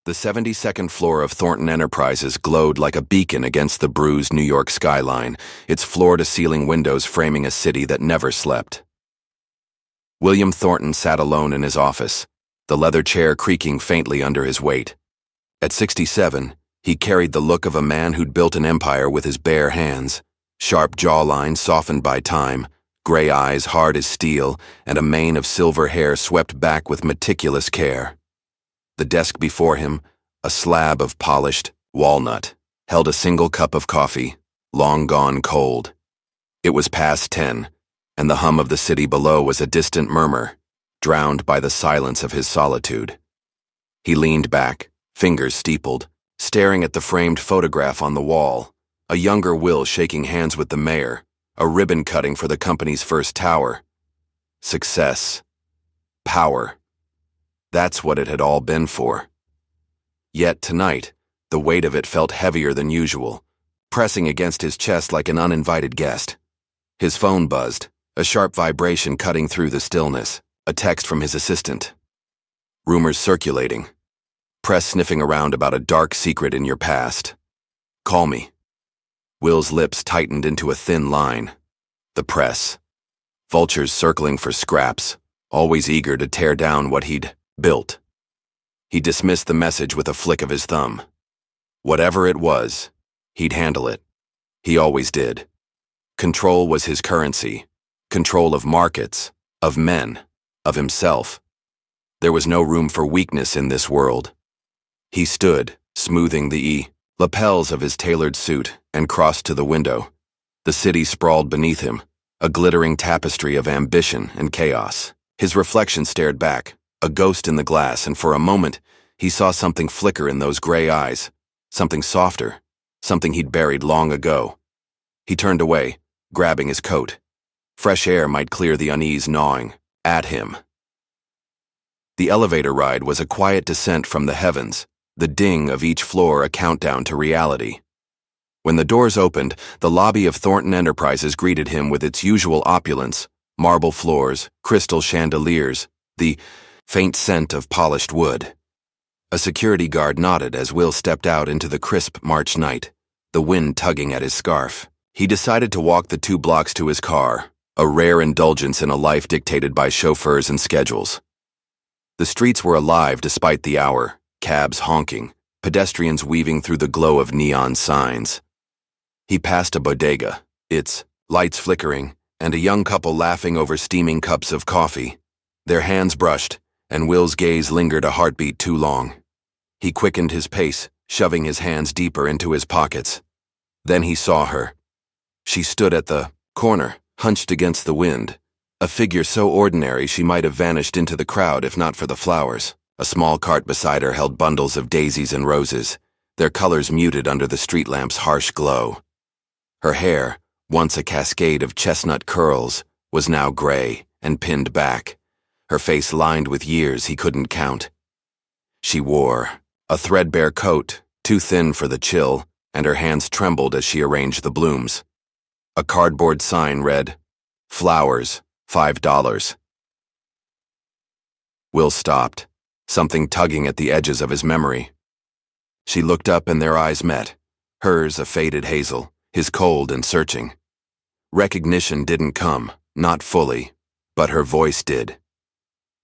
The 72nd floor of Thornton Enterprises glowed like a beacon against the bruised New York skyline, its floor-to-ceiling windows framing a city that never slept. William Thornton sat alone in his office, the leather chair creaking faintly under his weight. At 67, he carried the look of a man who'd built an empire with his bare hands, sharp jawline softened by time, gray eyes hard as steel, and a mane of silver hair swept back with meticulous care. The desk before him, a slab of polished walnut, held a single cup of coffee, long gone cold. It was past 10, and the hum of the city below was a distant murmur, drowned by the silence of his solitude. He leaned back, fingers steepled, staring at the framed photograph on the wall, a younger Will shaking hands with the mayor, a ribbon cutting for the company's first tower. Success. Power. That's what it had all been for. Yet tonight, the weight of it felt heavier than usual, pressing against his chest like an uninvited guest. His phone buzzed, a sharp vibration cutting through the stillness, a text from his assistant. Rumors circulating. Press sniffing around about a dark secret in your past. Call me. Will's lips tightened into a thin line. The press. Vultures circling for scraps, always eager to tear down what he'd built. He dismissed the message with a flick of his thumb. Whatever it was, he'd handle it. He always did. Control was his currency. Control of markets, of men, of himself. There was no room for weakness in this world. He stood, smoothing the lapels of his tailored suit, and crossed to the window. The city sprawled beneath him, a glittering tapestry of ambition and chaos. His reflection stared back, a ghost in the glass, and for a moment, he saw something flicker in those gray eyes, something softer, something he'd buried long ago. He turned away, grabbing his coat. Fresh air might clear the unease gnawing at him. The elevator ride was a quiet descent from the heavens, the ding of each floor a countdown to reality. When the doors opened, the lobby of Thornton Enterprises greeted him with its usual opulence, marble floors, crystal chandeliers, the faint scent of polished wood. A security guard nodded as Will stepped out into the crisp March night, the wind tugging at his scarf. He decided to walk the 2 blocks to his car, a rare indulgence in a life dictated by chauffeurs and schedules. The streets were alive despite the hour, cabs honking, pedestrians weaving through the glow of neon signs. He passed a bodega, its lights flickering, and a young couple laughing over steaming cups of coffee. Their hands brushed, and Will's gaze lingered a heartbeat too long. He quickened his pace, shoving his hands deeper into his pockets. Then he saw her. She stood at the corner, hunched against the wind, a figure so ordinary she might have vanished into the crowd if not for the flowers. A small cart beside her held bundles of daisies and roses, their colors muted under the street lamp's harsh glow. Her hair, once a cascade of chestnut curls, was now gray and pinned back, her face lined with years he couldn't count. She wore a threadbare coat, too thin for the chill, and her hands trembled as she arranged the blooms. A cardboard sign read, "Flowers, $5." Will stopped, something tugging at the edges of his memory. She looked up and their eyes met, hers a faded hazel, his cold and searching. Recognition didn't come, not fully, but her voice did.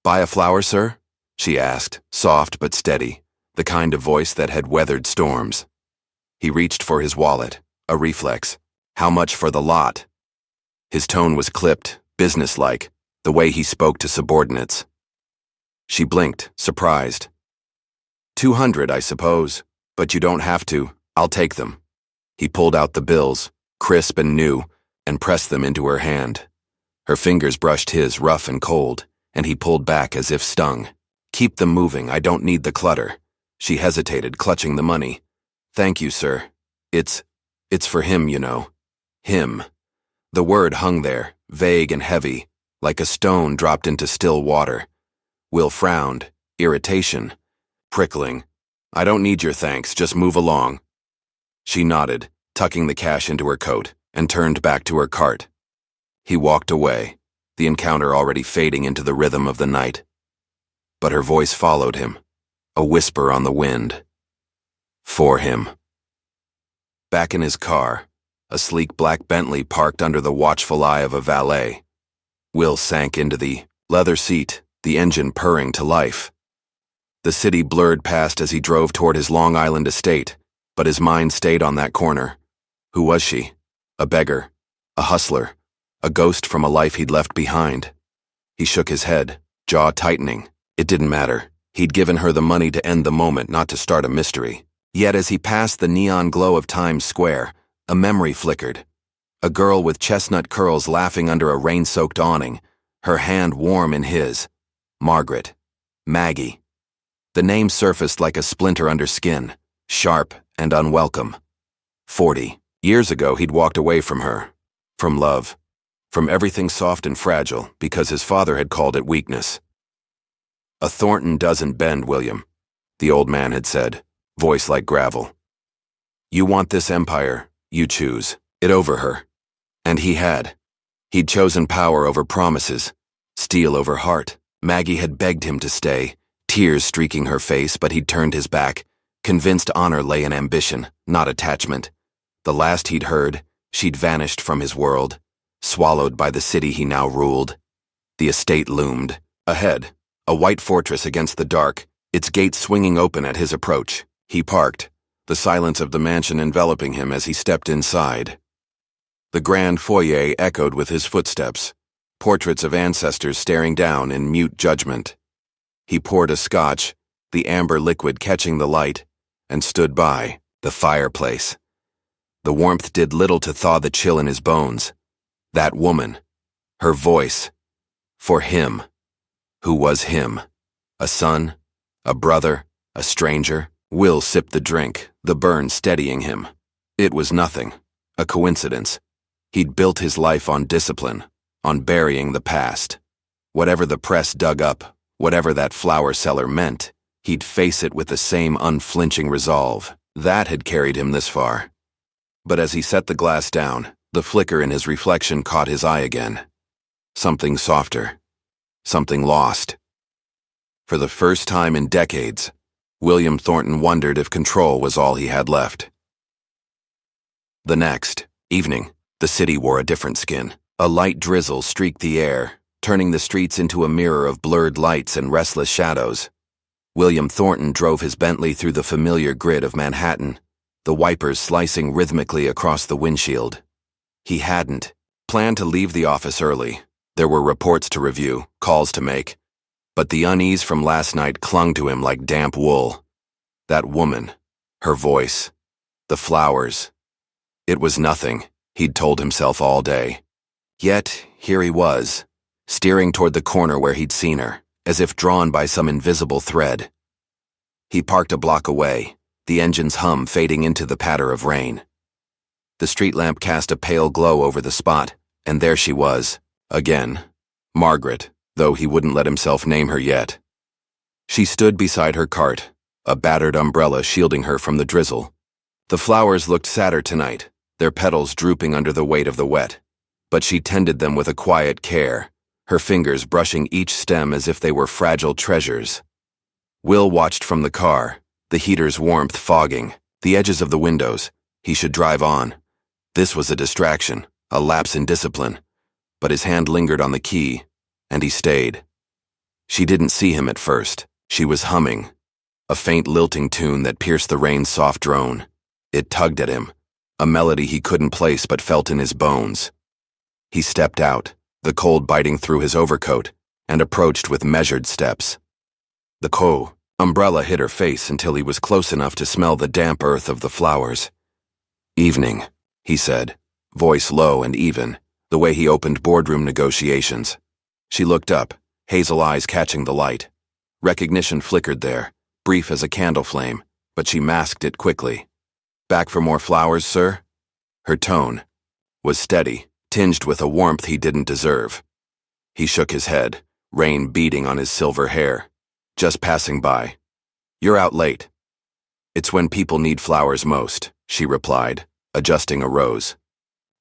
"Buy a flower, sir?" she asked, soft but steady, the kind of voice that had weathered storms. He reached for his wallet, a reflex. "How much for the lot?" His tone was clipped, businesslike, the way he spoke to subordinates. She blinked, surprised. "200, I suppose, but you don't have to. I'll take them." He pulled out the bills, crisp and new, and pressed them into her hand. Her fingers brushed his, rough and cold, and he pulled back as if stung. "Keep them moving, I don't need the clutter." She hesitated, clutching the money. "Thank you, sir. It's for him, you know. Him." The word hung there, vague and heavy, like a stone dropped into still water. Will frowned, irritation, prickling. "I don't need your thanks, just move along." She nodded, tucking the cash into her coat, and turned back to her cart. He walked away, the encounter already fading into the rhythm of the night. But her voice followed him. a whisper on the wind. For him. Back in his car, a sleek black Bentley parked under the watchful eye of a valet. Will sank into the leather seat, the engine purring to life. The city blurred past as he drove toward his Long Island estate, but his mind stayed on that corner. Who was she? A beggar, a hustler, a ghost from a life he'd left behind. He shook his head, jaw tightening. It didn't matter. He'd given her the money to end the moment, not to start a mystery. Yet as he passed the neon glow of Times Square, a memory flickered. A girl with chestnut curls laughing under a rain-soaked awning, her hand warm in his. Margaret. Maggie. The name surfaced like a splinter under skin, sharp and unwelcome. 40 years ago he'd walked away from her. From love. From everything soft and fragile, because his father had called it weakness. A Thornton doesn't bend, William, the old man had said, voice like gravel. You want this empire, you choose it over her. And he had. He'd chosen power over promises, steel over heart. Maggie had begged him to stay, tears streaking her face, but he'd turned his back, convinced honor lay in ambition, not attachment. The last he'd heard, she'd vanished from his world, swallowed by the city he now ruled. The estate loomed. Ahead, a white fortress against the dark, its gates swinging open at his approach. He parked, the silence of the mansion enveloping him as he stepped inside. The grand foyer echoed with his footsteps, portraits of ancestors staring down in mute judgment. He poured a scotch, the amber liquid catching the light, and stood by the fireplace. The warmth did little to thaw the chill in his bones. That woman, her voice, for him. Who was him? A son? A brother? A stranger? Will sipped the drink, the burn steadying him. It was nothing, a coincidence. He'd built his life on discipline, on burying the past. Whatever the press dug up, whatever that flower seller meant, he'd face it with the same unflinching resolve. That had carried him this far. But as he set the glass down, the flicker in his reflection caught his eye again. Something softer. Something lost. For the first time in decades, William Thornton wondered if control was all he had left. The next evening, the city wore a different skin. A light drizzle streaked the air, turning the streets into a mirror of blurred lights and restless shadows. William Thornton drove his Bentley through the familiar grid of Manhattan, the wipers slicing rhythmically across the windshield. He hadn't planned to leave the office early. There were reports to review, calls to make. But the unease from last night clung to him like damp wool. That woman, her voice, the flowers. It was nothing, he'd told himself all day. Yet, here he was, steering toward the corner where he'd seen her, as if drawn by some invisible thread. He parked a block away, the engine's hum fading into the patter of rain. The street lamp cast a pale glow over the spot, and there she was, again, Margaret, though he wouldn't let himself name her yet. She stood beside her cart, a battered umbrella shielding her from the drizzle. The flowers looked sadder tonight, their petals drooping under the weight of the wet, but she tended them with a quiet care, her fingers brushing each stem as if they were fragile treasures. Will watched from the car, the heater's warmth fogging, the edges of the windows. He should drive on. This was a distraction, a lapse in discipline, but his hand lingered on the key, and he stayed. She didn't see him at first. She was humming, a faint lilting tune that pierced the rain's soft drone. It tugged at him, a melody he couldn't place but felt in his bones. He stepped out, the cold biting through his overcoat, and approached with measured steps. The umbrella hit her face until he was close enough to smell the damp earth of the flowers. Evening, he said, voice low and even, the way he opened boardroom negotiations. She looked up, hazel eyes catching the light. Recognition flickered there, brief as a candle flame, but she masked it quickly. Back for more flowers, sir? Her tone was steady, tinged with a warmth he didn't deserve. He shook his head, rain beating on his silver hair. Just passing by. You're out late. It's when people need flowers most, she replied, adjusting a rose.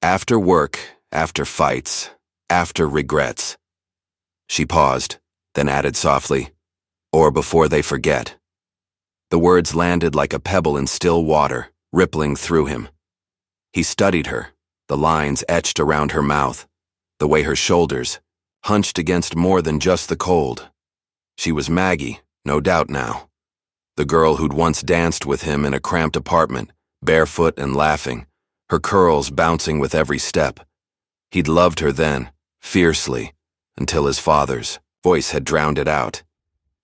After work, after fights, after regrets. She paused, then added softly, or before they forget. The words landed like a pebble in still water, rippling through him. He studied her, the lines etched around her mouth, the way her shoulders, hunched against more than just the cold. She was Maggie, no doubt now. The girl who'd once danced with him in a cramped apartment, barefoot and laughing, her curls bouncing with every step. He'd loved her then, fiercely, until his father's voice had drowned it out.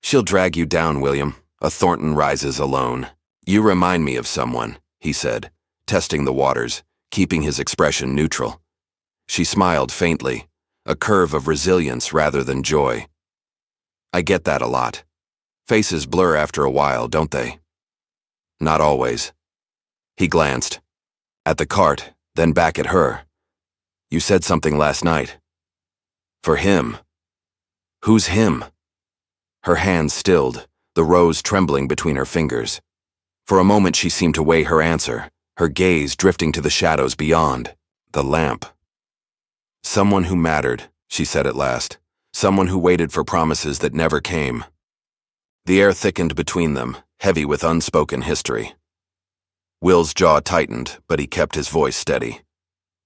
"She'll drag you down, William. A Thornton rises alone. You remind me of someone," he said, testing the waters, keeping his expression neutral. She smiled faintly, a curve of resilience rather than joy. "I get that a lot. Faces blur after a while, don't they?" "Not always." He glanced. At the cart, then back at her. "You said something last night. For him. Who's him?" Her hands stilled, the rose trembling between her fingers. For a moment she seemed to weigh her answer, her gaze drifting to the shadows beyond, the lamp. "Someone who mattered," she said at last. "Someone who waited for promises that never came." The air thickened between them, heavy with unspoken history. Will's jaw tightened, but he kept his voice steady.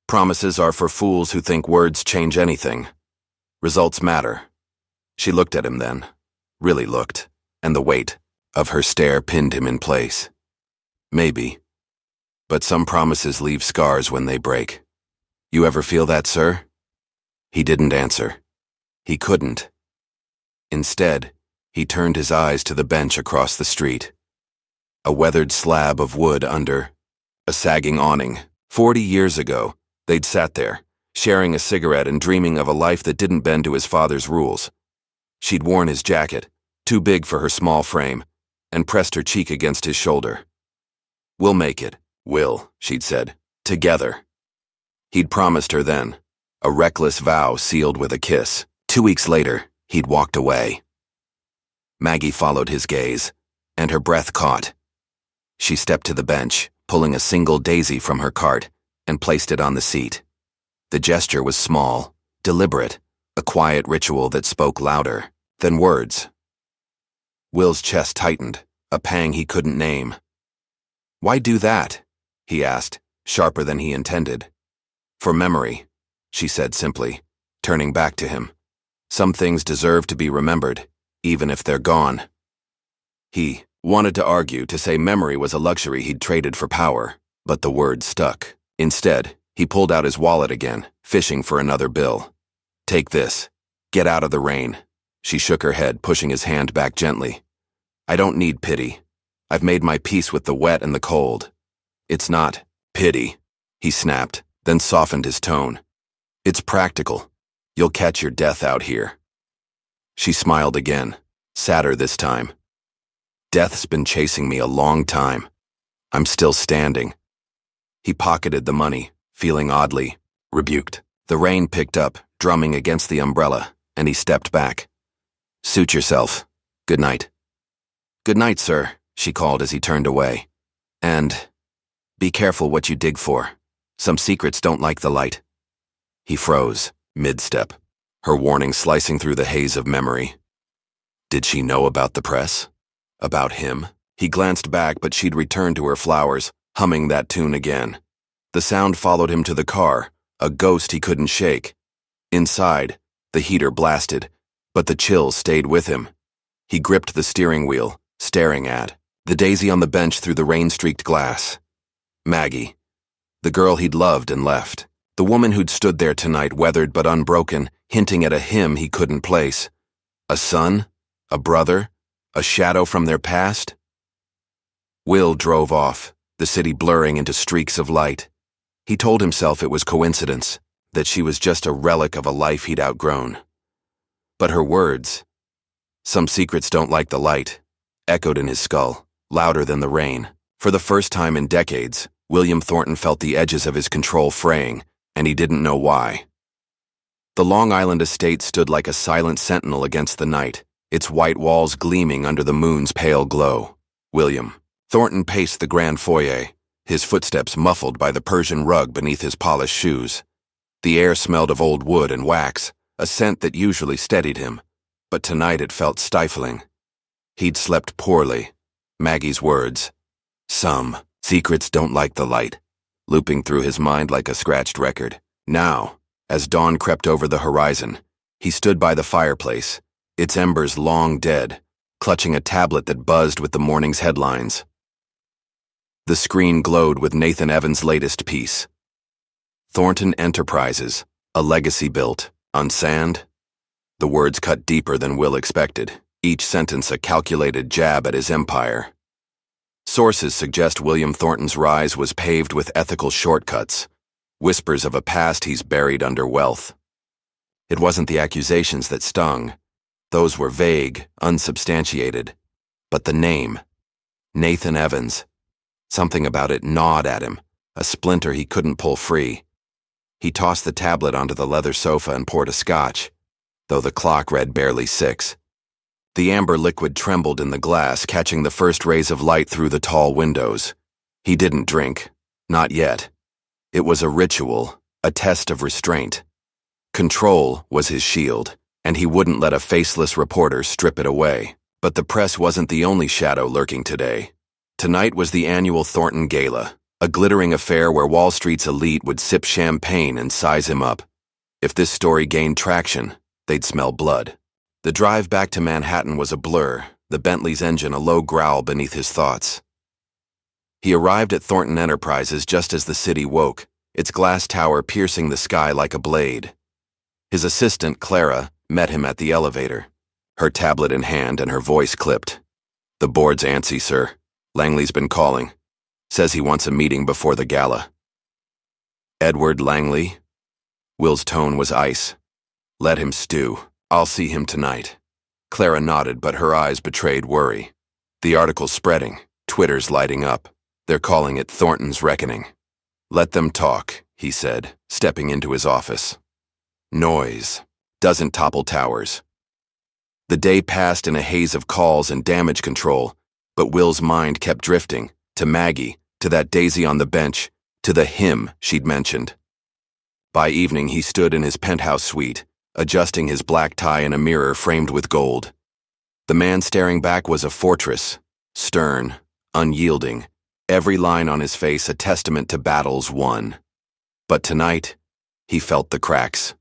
"Promises are for fools who think words change anything. Results matter." She looked at him then, really looked, and the weight of her stare pinned him in place. "Maybe. But some promises leave scars when they break. You ever feel that, sir?" He didn't answer. He couldn't. Instead, he turned his eyes to the bench across the street. A weathered slab of wood under a sagging awning. 40 years ago, they'd sat there, sharing a cigarette and dreaming of a life that didn't bend to his father's rules. She'd worn his jacket, too big for her small frame, and pressed her cheek against his shoulder. "We'll make it, Will," she'd said, "together." He'd promised her then, a reckless vow sealed with a kiss. 2 weeks later, he'd walked away. Maggie followed his gaze, and her breath caught. She stepped to the bench, pulling a single daisy from her cart, and placed it on the seat. The gesture was small, deliberate, a quiet ritual that spoke louder than words. Will's chest tightened, a pang he couldn't name. "Why do that?" he asked, sharper than he intended. "For memory," she said simply, turning back to him. "Some things deserve to be remembered, even if they're gone." He wanted to argue, to say memory was a luxury he'd traded for power, but the words stuck. Instead, he pulled out his wallet again, fishing for another bill. "Take this. Get out of the rain." She shook her head, pushing his hand back gently. "I don't need pity. I've made my peace with the wet and the cold." "It's not pity," he snapped, then softened his tone. "It's practical. You'll catch your death out here." She smiled again, sadder this time. "Death's been chasing me a long time. I'm still standing." He pocketed the money, feeling oddly rebuked. The rain picked up, drumming against the umbrella, and he stepped back. "Suit yourself. Good night." "Good night, sir," she called as he turned away. "And be careful what you dig for. Some secrets don't like the light." He froze, mid-step, her warning slicing through the haze of memory. Did she know about the press? About him? He glanced back, but she'd returned to her flowers, humming that tune again. The sound followed him to the car, a ghost he couldn't shake. Inside, the heater blasted, but the chill stayed with him. He gripped the steering wheel, staring at the daisy on the bench through the rain-streaked glass. Maggie, the girl he'd loved and left. The woman who'd stood there tonight, weathered but unbroken, hinting at a hymn he couldn't place. A son? A brother? A shadow from their past? Will drove off, the city blurring into streaks of light. He told himself it was coincidence, that she was just a relic of a life he'd outgrown. But her words, "Some secrets don't like the light," echoed in his skull, louder than the rain. For the first time in decades, William Thornton felt the edges of his control fraying, and he didn't know why. The Long Island estate stood like a silent sentinel against the night, its white walls gleaming under the moon's pale glow. William Thornton paced the grand foyer, his footsteps muffled by the Persian rug beneath his polished shoes. The air smelled of old wood and wax, a scent that usually steadied him, but tonight it felt stifling. He'd slept poorly, Maggie's words. Some secrets don't like the light, looping through his mind like a scratched record. Now, as dawn crept over the horizon, he stood by the fireplace, its embers long dead, clutching a tablet that buzzed with the morning's headlines. The screen glowed with Nathan Evans' latest piece. Thornton Enterprises, a legacy built on sand. The words cut deeper than Will expected, each sentence a calculated jab at his empire. Sources suggest William Thornton's rise was paved with ethical shortcuts, whispers of a past he's buried under wealth. It wasn't the accusations that stung. Those were vague, unsubstantiated. But the name, Nathan Evans, something about it gnawed at him, a splinter he couldn't pull free. He tossed the tablet onto the leather sofa and poured a scotch, though the clock read barely 6. The amber liquid trembled in the glass, catching the first rays of light through the tall windows. He didn't drink. Not yet. It was a ritual, a test of restraint. Control was his shield, and he wouldn't let a faceless reporter strip it away. But the press wasn't the only shadow lurking today. Tonight was the annual Thornton Gala, a glittering affair where Wall Street's elite would sip champagne and size him up. If this story gained traction, they'd smell blood. The drive back to Manhattan was a blur, the Bentley's engine a low growl beneath his thoughts. He arrived at Thornton Enterprises just as the city woke, its glass tower piercing the sky like a blade. His assistant, Clara, met him at the elevator, her tablet in hand and her voice clipped. "The board's antsy, sir. Langley's been calling. Says he wants a meeting before the gala." "Edward Langley?" Will's tone was ice. "Let him stew. I'll see him tonight." Clara nodded, but her eyes betrayed worry. The article's spreading, Twitter's lighting up. They're calling it Thornton's Reckoning. "Let them talk," he said, stepping into his office. Noise doesn't topple towers. The day passed in a haze of calls and damage control, but Will's mind kept drifting, to Maggie, to that daisy on the bench, to the him she'd mentioned. By evening he stood in his penthouse suite, adjusting his black tie in a mirror framed with gold. The man staring back was a fortress, stern, unyielding, every line on his face a testament to battles won. But tonight, he felt the cracks.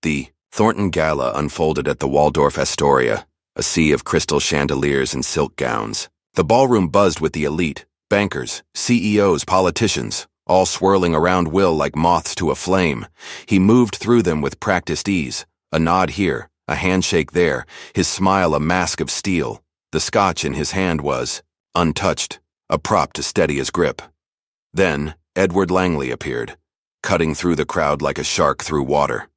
The Thornton Gala unfolded at the Waldorf Astoria, a sea of crystal chandeliers and silk gowns. The ballroom buzzed with the elite, bankers, CEOs, politicians, all swirling around Will like moths to a flame. He moved through them with practiced ease, a nod here, a handshake there, his smile a mask of steel. The scotch in his hand was, untouched, a prop to steady his grip. Then, Edward Langley appeared, cutting through the crowd like a shark through water.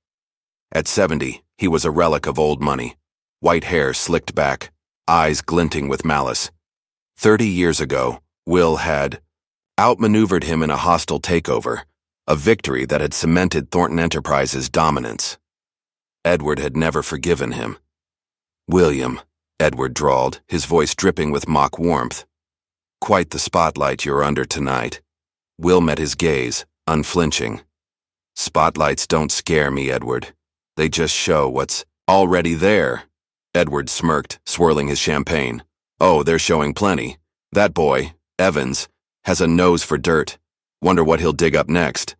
At 70, he was a relic of old money, white hair slicked back, eyes glinting with malice. 30 years ago, Will had outmaneuvered him in a hostile takeover, a victory that had cemented Thornton Enterprises' dominance. Edward had never forgiven him. "William," Edward drawled, his voice dripping with mock warmth. "Quite the spotlight you're under tonight." Will met his gaze, unflinching. "Spotlights don't scare me, Edward. They just show what's already there." Edward smirked, swirling his champagne. "Oh, they're showing plenty. That boy, Evans, has a nose for dirt. Wonder what he'll dig up next."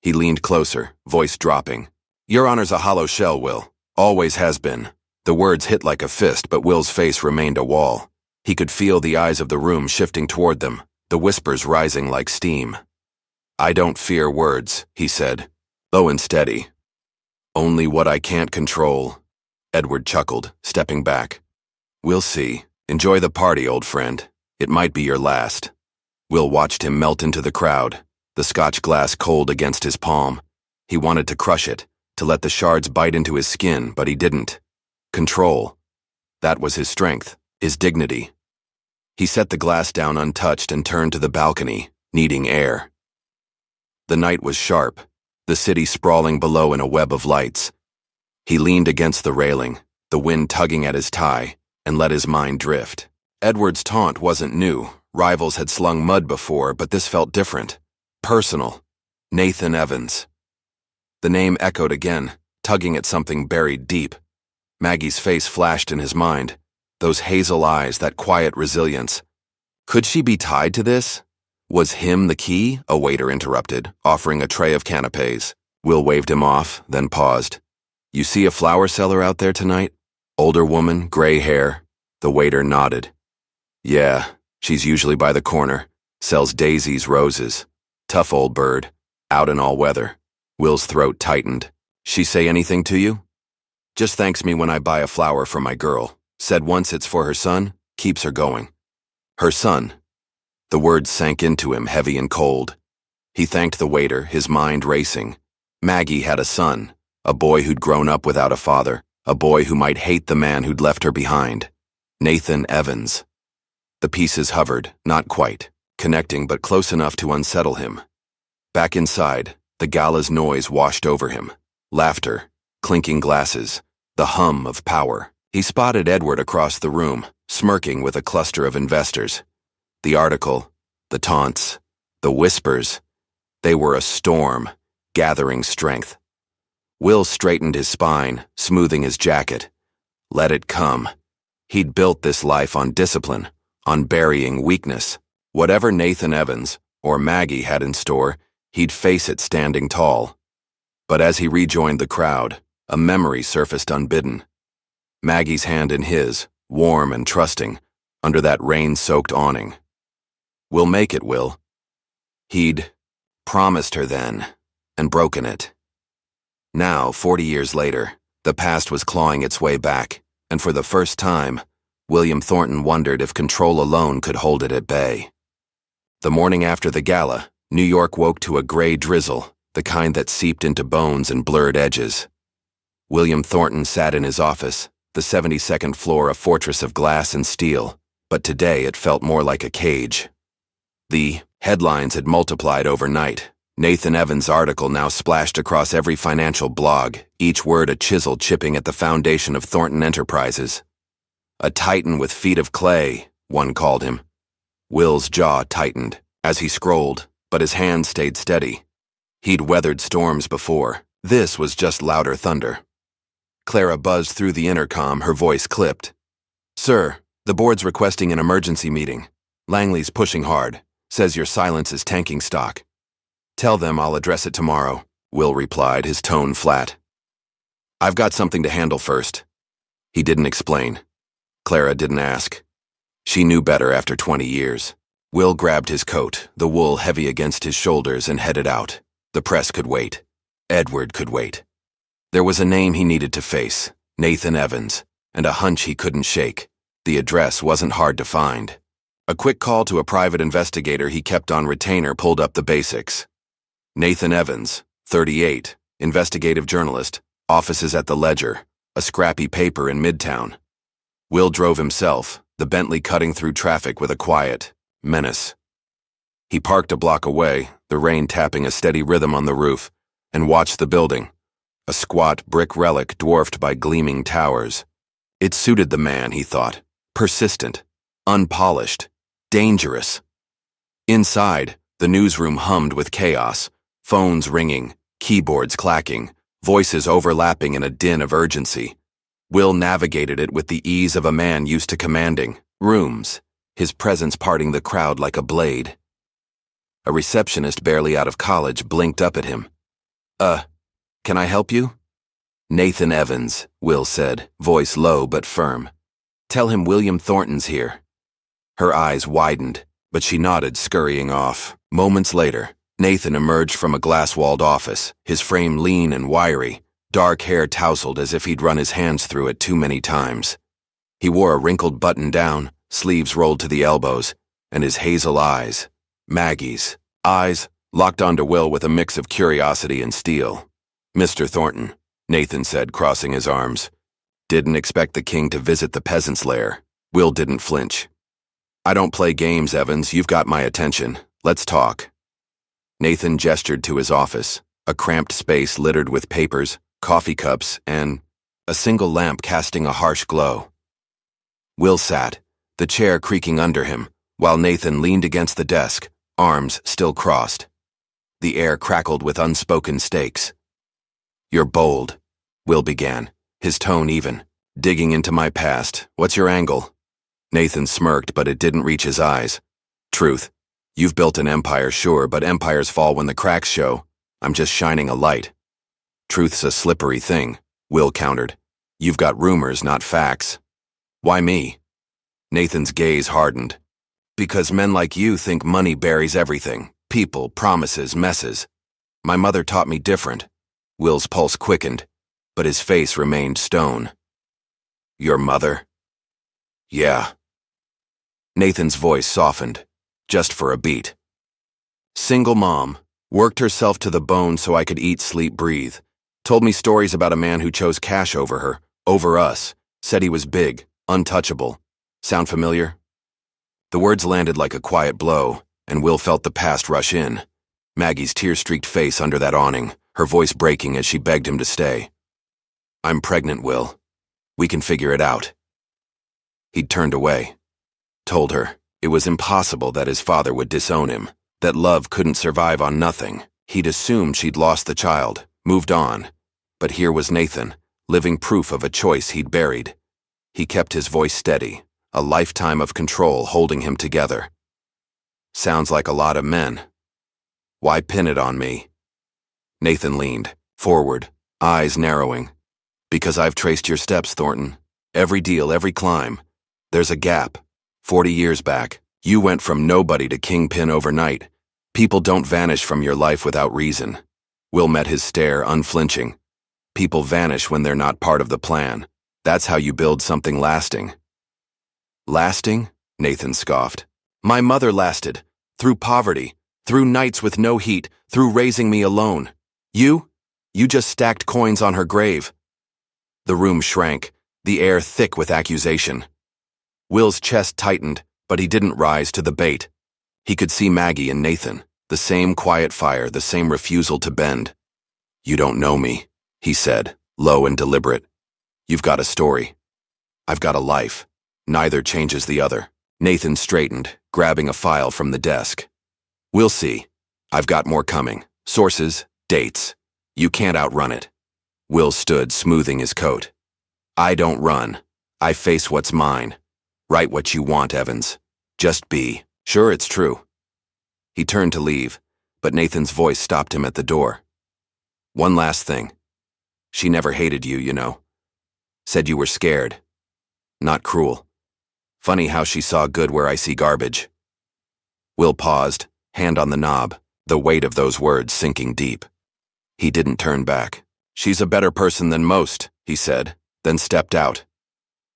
He leaned closer, voice dropping. "Your honor's a hollow shell, Will. Always has been." The words hit like a fist, but Will's face remained a wall. He could feel the eyes of the room shifting toward them, the whispers rising like steam. "I don't fear words," he said, low and steady. "Only what I can't control." Edward chuckled, stepping back. "We'll see. Enjoy the party, old friend. It might be your last." Will watched him melt into the crowd, the scotch glass cold against his palm. He wanted to crush it, to let the shards bite into his skin, but he didn't. Control. That was his strength, his dignity. He set the glass down untouched and turned to the balcony, needing air. The night was sharp, the city sprawling below in a web of lights. He leaned against the railing, the wind tugging at his tie, and let his mind drift. Edward's taunt wasn't new. Rivals had slung mud before, but this felt different. Personal. Nathan Evans. The name echoed again, tugging at something buried deep. Maggie's face flashed in his mind. Those hazel eyes, that quiet resilience. Could she be tied to this? Was him the key? A waiter interrupted, offering a tray of canapes. Will waved him off, then paused. You see a flower seller out there tonight? Older woman, gray hair. The waiter nodded. Yeah, she's usually by the corner. Sells daisies, roses. Tough old bird. Out in all weather. Will's throat tightened. She say anything to you? Just thanks me when I buy a flower for my girl. Said once it's for her son, keeps her going. Her son. The words sank into him, heavy and cold. He thanked the waiter, his mind racing. Maggie had a son, a boy who'd grown up without a father, a boy who might hate the man who'd left her behind. Nathan Evans. The pieces hovered, not quite, connecting but close enough to unsettle him. Back inside, the gala's noise washed over him. Laughter, clinking glasses, the hum of power. He spotted Edward across the room, smirking with a cluster of investors. The article, the taunts, the whispers, they were a storm, gathering strength. Will straightened his spine, smoothing his jacket. Let it come. He'd built this life on discipline, on burying weakness. Whatever Nathan Evans, or Maggie, had in store, he'd face it standing tall. But as he rejoined the crowd, a memory surfaced unbidden. Maggie's hand in his, warm and trusting, under that rain-soaked awning. We'll make it, Will. He'd promised her then, and broken it. Now, 40 years later, the past was clawing its way back, and for the first time, William Thornton wondered if control alone could hold it at bay. The morning after the gala, New York woke to a gray drizzle, the kind that seeped into bones and blurred edges. William Thornton sat in his office, the 72nd floor a fortress of glass and steel, but today it felt more like a cage. The headlines had multiplied overnight. Nathan Evans' article now splashed across every financial blog, each word a chisel chipping at the foundation of Thornton Enterprises. A titan with feet of clay, one called him. Will's jaw tightened as he scrolled, but his hand stayed steady. He'd weathered storms before. This was just louder thunder. Clara buzzed through the intercom, her voice clipped. Sir, the board's requesting an emergency meeting. Langley's pushing hard. Says your silence is tanking stock. Tell them I'll address it tomorrow, Will replied, his tone flat. I've got something to handle first. He didn't explain. Clara didn't ask. She knew better after 20 years. Will grabbed his coat, the wool heavy against his shoulders, and headed out. The press could wait. Edward could wait. There was a name he needed to face, Nathan Evans, and a hunch he couldn't shake. The address wasn't hard to find. A quick call to a private investigator he kept on retainer pulled up the basics. Nathan Evans, 38, investigative journalist, offices at the Ledger, a scrappy paper in Midtown. Will drove himself, the Bentley cutting through traffic with a quiet menace. He parked a block away, the rain tapping a steady rhythm on the roof, and watched the building, a squat brick relic dwarfed by gleaming towers. It suited the man, he thought, persistent, unpolished, dangerous. Inside, the newsroom hummed with chaos, phones ringing, keyboards clacking, voices overlapping in a din of urgency. Will navigated it with the ease of a man used to commanding rooms, his presence parting the crowd like a blade. A receptionist barely out of college blinked up at him. Can I help you? Nathan Evans, Will said, voice low but firm. Tell him William Thornton's here. Her eyes widened, but she nodded, scurrying off. Moments later, Nathan emerged from a glass-walled office, his frame lean and wiry, dark hair tousled as if he'd run his hands through it too many times. He wore a wrinkled button-down, sleeves rolled to the elbows, and his hazel eyes, Maggie's eyes, locked onto Will with a mix of curiosity and steel. Mr. Thornton, Nathan said, crossing his arms. Didn't expect the king to visit the peasant's lair. Will didn't flinch. I don't play games, Evans. You've got my attention. Let's talk. Nathan gestured to his office, a cramped space littered with papers, coffee cups, and a single lamp casting a harsh glow. Will sat, the chair creaking under him, while Nathan leaned against the desk, arms still crossed. The air crackled with unspoken stakes. You're bold, Will began, his tone even. Digging into my past. What's your angle? Nathan smirked, but it didn't reach his eyes. Truth. You've built an empire, sure, but empires fall when the cracks show. I'm just shining a light. Truth's a slippery thing, Will countered. You've got rumors, not facts. Why me? Nathan's gaze hardened. Because men like you think money buries everything. People, promises, messes. My mother taught me different. Will's pulse quickened, but his face remained stone. Your mother? Yeah. Nathan's voice softened, just for a beat. Single mom, worked herself to the bone so I could eat, sleep, breathe. Told me stories about a man who chose cash over her, over us. Said he was big, untouchable. Sound familiar? The words landed like a quiet blow, and Will felt the past rush in. Maggie's tear-streaked face under that awning, her voice breaking as she begged him to stay. I'm pregnant, Will. We can figure it out. He'd turned away. Told her it was impossible that his father would disown him, that love couldn't survive on nothing. He'd assumed she'd lost the child, moved on. But here was Nathan, living proof of a choice he'd buried. He kept his voice steady, a lifetime of control holding him together. Sounds like a lot of men. Why pin it on me? Nathan leaned forward, eyes narrowing. Because I've traced your steps, Thornton. Every deal, every climb. There's a gap. 40 years back, you went from nobody to kingpin overnight. People don't vanish from your life without reason. Will met his stare, unflinching. People vanish when they're not part of the plan. That's how you build something lasting. Lasting? Nathan scoffed. My mother lasted. Through poverty. Through nights with no heat. Through raising me alone. You? You just stacked coins on her grave. The room shrank, the air thick with accusation. Will's chest tightened, but he didn't rise to the bait. He could see Maggie and Nathan, the same quiet fire, the same refusal to bend. You don't know me, he said, low and deliberate. You've got a story. I've got a life. Neither changes the other. Nathan straightened, grabbing a file from the desk. We'll see. I've got more coming. Sources, dates. You can't outrun it. Will stood, smoothing his coat. I don't run. I face what's mine. Write what you want, Evans. Just be. Sure, it's true. He turned to leave, but Nathan's voice stopped him at the door. One last thing. She never hated you, you know. Said you were scared. Not cruel. Funny how she saw good where I see garbage. Will paused, hand on the knob, the weight of those words sinking deep. He didn't turn back. She's a better person than most, he said, then stepped out.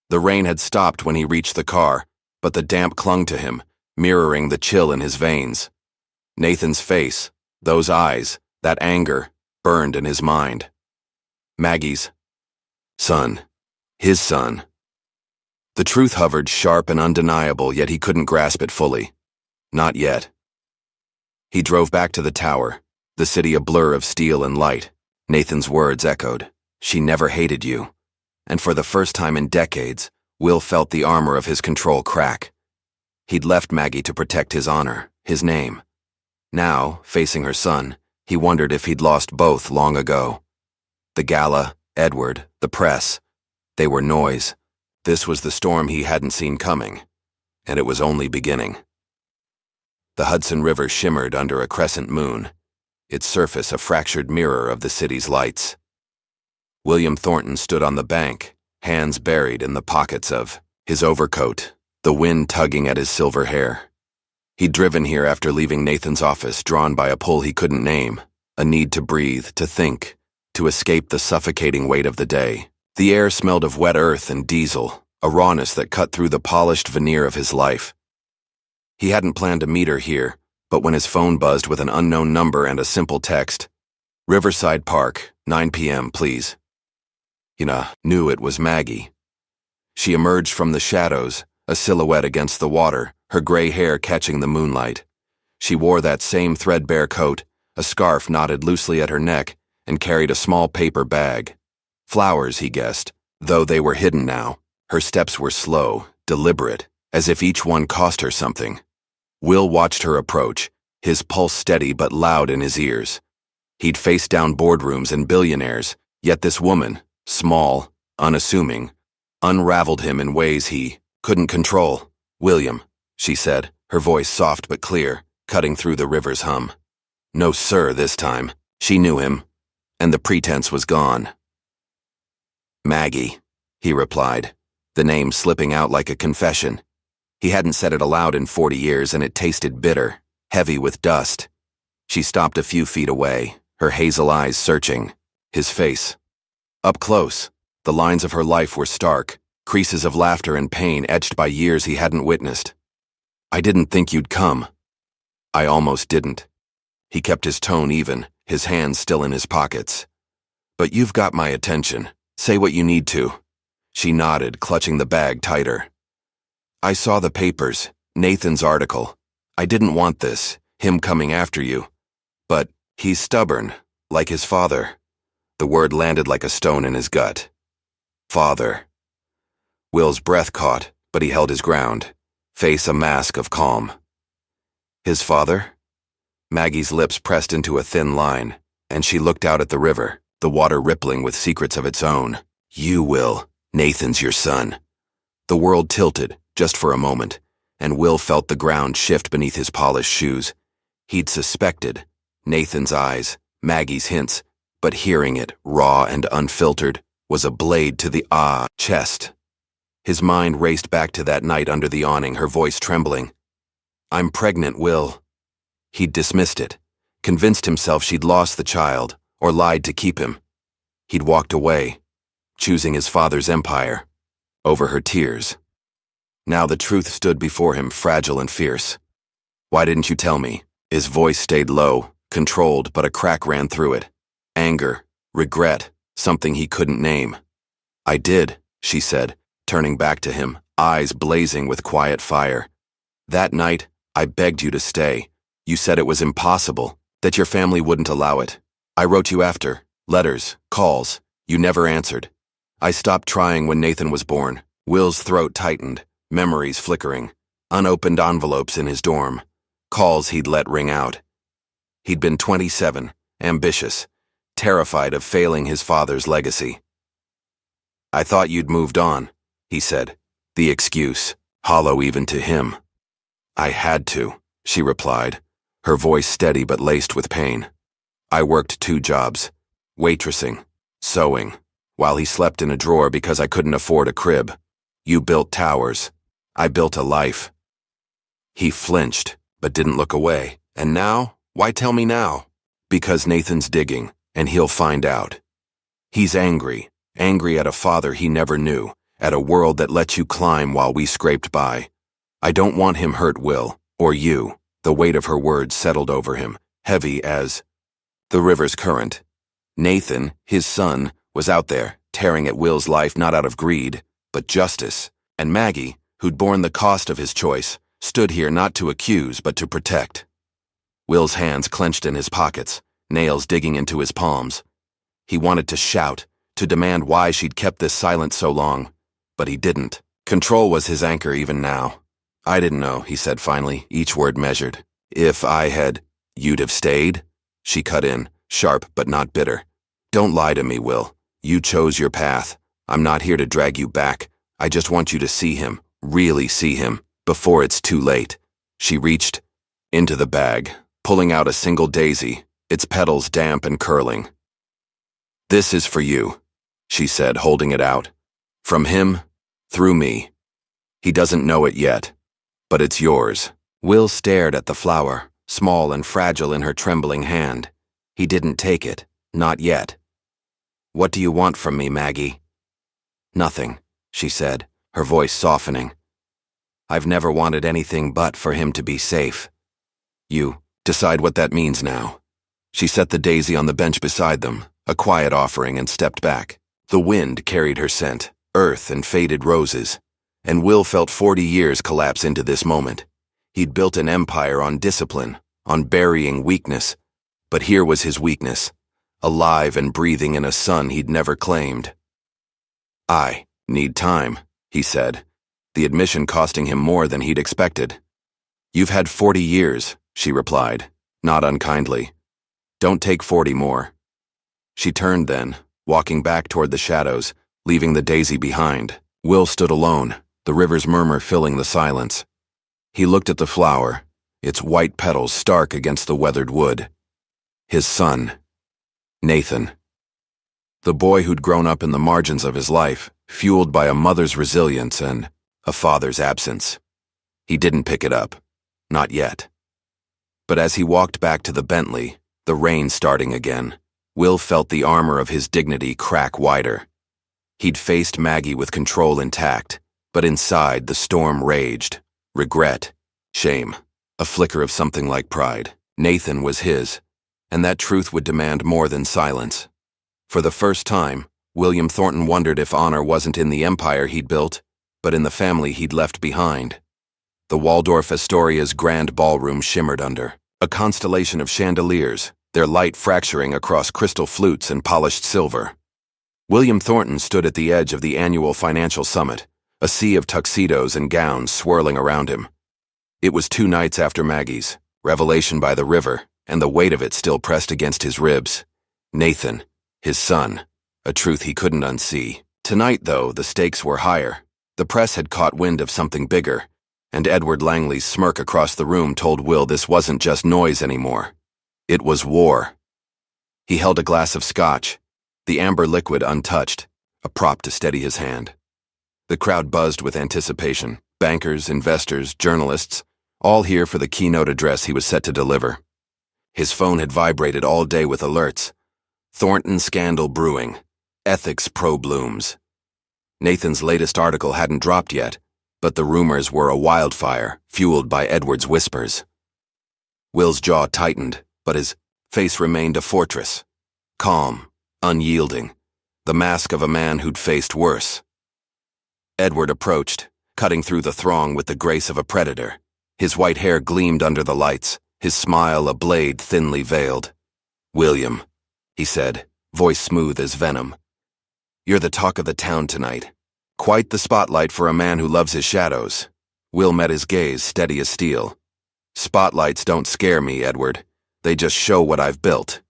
The rain had stopped when he reached the car, but the damp clung to him, mirroring the chill in his veins. Nathan's face, those eyes, that anger, burned in his mind. Maggie's son. His son. The truth hovered sharp and undeniable, yet he couldn't grasp it fully. Not yet. He drove back to the tower, the city a blur of steel and light. Nathan's words echoed. She never hated you. And for the first time in decades, Will felt the armor of his control crack. He'd left Maggie to protect his honor, his name. Now, facing her son, he wondered if he'd lost both long ago. The gala, Edward, the press, they were noise. This was the storm he hadn't seen coming, and it was only beginning. The Hudson River shimmered under a crescent moon, its surface a fractured mirror of the city's lights. William Thornton stood on the bank, hands buried in the pockets of his overcoat, the wind tugging at his silver hair. He'd driven here after leaving Nathan's office, drawn by a pull he couldn't name, a need to breathe, to think, to escape the suffocating weight of the day. The air smelled of wet earth and diesel, a rawness that cut through the polished veneer of his life. He hadn't planned to meet her here, but when his phone buzzed with an unknown number and a simple text, Riverside Park, 9 p.m., please. He knew it was Maggie. She emerged from the shadows, a silhouette against the water, her gray hair catching the moonlight. She wore that same threadbare coat, a scarf knotted loosely at her neck, and carried a small paper bag. Flowers, he guessed, though they were hidden now. Her steps were slow, deliberate, as if each one cost her something. Will watched her approach, his pulse steady but loud in his ears. He'd faced down boardrooms and billionaires, yet this woman, small, unassuming, unraveled him in ways he couldn't control. William, she said, her voice soft but clear, cutting through the river's hum. No sir this time. She knew him, and the pretense was gone. Maggie, he replied, the name slipping out like a confession. He hadn't said it aloud in 40 years, and it tasted bitter, heavy with dust. She stopped a few feet away, her hazel eyes searching. His face. Up close, the lines of her life were stark, creases of laughter and pain etched by years he hadn't witnessed. I didn't think you'd come. I almost didn't. He kept his tone even, his hands still in his pockets. But you've got my attention. Say what you need to. She nodded, clutching the bag tighter. I saw the papers, Nathan's article. I didn't want this, him coming after you. But he's stubborn, like his father. The word landed like a stone in his gut. Father. Will's breath caught, but he held his ground, face a mask of calm. His father? Maggie's lips pressed into a thin line, and she looked out at the river, the water rippling with secrets of its own. You, Will. Nathan's your son. The world tilted, just for a moment, and Will felt the ground shift beneath his polished shoes. He'd suspected. Nathan's eyes, Maggie's hints, but hearing it, raw and unfiltered, was a blade to the chest. His mind raced back to that night under the awning, her voice trembling. I'm pregnant, Will. He'd dismissed it, convinced himself she'd lost the child, or lied to keep him. He'd walked away, choosing his father's empire, over her tears. Now the truth stood before him, fragile and fierce. Why didn't you tell me? His voice stayed low, controlled, but a crack ran through it. Anger, regret, something he couldn't name. I did, she said, turning back to him, eyes blazing with quiet fire. That night, I begged you to stay. You said it was impossible, that your family wouldn't allow it. I wrote you after, letters, calls. You never answered. I stopped trying when Nathan was born. Will's throat tightened, memories flickering, unopened envelopes in his dorm, calls he'd let ring out. He'd been 27, ambitious, terrified of failing his father's legacy. I thought you'd moved on, he said, the excuse, hollow even to him. I had to, she replied, her voice steady but laced with pain. I worked 2 jobs, waitressing, sewing, while he slept in a drawer because I couldn't afford a crib. You built towers. I built a life. He flinched, but didn't look away. And now? Why tell me now? Because Nathan's digging, and he'll find out. He's angry at a father he never knew, at a world that let you climb while we scraped by. I don't want him hurt, Will, or you. The weight of her words settled over him, heavy as the river's current. Nathan, his son, was out there, tearing at Will's life not out of greed, but justice. And Maggie, who'd borne the cost of his choice, stood here not to accuse but to protect. Will's hands clenched in his pockets, nails digging into his palms. He wanted to shout, to demand why she'd kept this silent so long, but he didn't. Control was his anchor even now. I didn't know, he said finally, each word measured. If I had, you'd have stayed? She cut in, sharp but not bitter. Don't lie to me, Will. You chose your path. I'm not here to drag you back. I just want you to see him, really see him, before it's too late. She reached into the bag, pulling out a single daisy, its petals damp and curling. This is for you, she said, holding it out. From him, through me. He doesn't know it yet, but it's yours. Will stared at the flower, small and fragile in her trembling hand. He didn't take it, not yet. What do you want from me, Maggie? Nothing, she said, her voice softening. I've never wanted anything but for him to be safe. You decide what that means now. She set the daisy on the bench beside them, a quiet offering, and stepped back. The wind carried her scent, earth and faded roses, and Will felt 40 years collapse into this moment. He'd built an empire on discipline, on burying weakness, but here was his weakness, alive and breathing in a son he'd never claimed. I need time, he said, the admission costing him more than he'd expected. You've had 40 years, she replied, not unkindly. Don't take 40 more. She turned then, walking back toward the shadows, leaving the daisy behind. Will stood alone, the river's murmur filling the silence. He looked at the flower, its white petals stark against the weathered wood. His son, Nathan. The boy who'd grown up in the margins of his life, fueled by a mother's resilience and a father's absence. He didn't pick it up. Not yet. But as he walked back to the Bentley, the rain starting again, Will felt the armor of his dignity crack wider. He'd faced Maggie with control intact, but inside the storm raged. Regret, shame, a flicker of something like pride. Nathan was his, and that truth would demand more than silence. For the first time, William Thornton wondered if honor wasn't in the empire he'd built, but in the family he'd left behind. The Waldorf Astoria's grand ballroom shimmered under, a constellation of chandeliers, their light fracturing across crystal flutes and polished silver. William Thornton stood at the edge of the annual financial summit, a sea of tuxedos and gowns swirling around him. It was 2 nights after Maggie's, revelation by the river, and the weight of it still pressed against his ribs. Nathan, his son, a truth he couldn't unsee. Tonight, though, the stakes were higher. The press had caught wind of something bigger, and Edward Langley's smirk across the room told Will this wasn't just noise anymore. It was war. He held a glass of scotch, the amber liquid untouched, a prop to steady his hand. The crowd buzzed with anticipation. Bankers, investors, journalists, all here for the keynote address he was set to deliver. His phone had vibrated all day with alerts. Thornton scandal brewing. Ethics pro-blooms. Nathan's latest article hadn't dropped yet, but the rumors were a wildfire, fueled by Edward's whispers. Will's jaw tightened, but his face remained a fortress. Calm, unyielding, the mask of a man who'd faced worse. Edward approached, cutting through the throng with the grace of a predator. His white hair gleamed under the lights, his smile a blade thinly veiled. "William," he said, voice smooth as venom. "You're the talk of the town tonight. Quite the spotlight for a man who loves his shadows." Will met his gaze, steady as steel. "Spotlights don't scare me, Edward. They just show what I've built."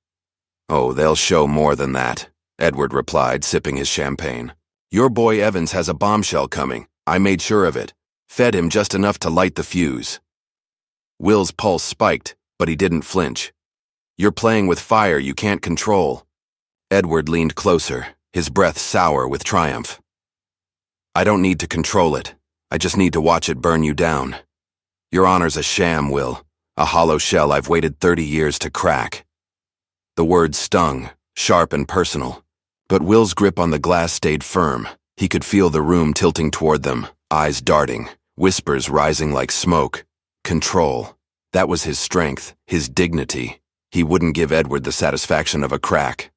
"Oh, they'll show more than that," Edward replied, sipping his champagne. "Your boy Evans has a bombshell coming. I made sure of it. Fed him just enough to light the fuse." Will's pulse spiked, but he didn't flinch. "You're playing with fire you can't control." Edward leaned closer, his breath sour with triumph. "I don't need to control it. I just need to watch it burn you down. Your honor's a sham, Will, a hollow shell I've waited 30 years to crack." The words stung, sharp and personal, but Will's grip on the glass stayed firm. He could feel the room tilting toward them, eyes darting, whispers rising like smoke. Control. That was his strength, his dignity. He wouldn't give Edward the satisfaction of a crack.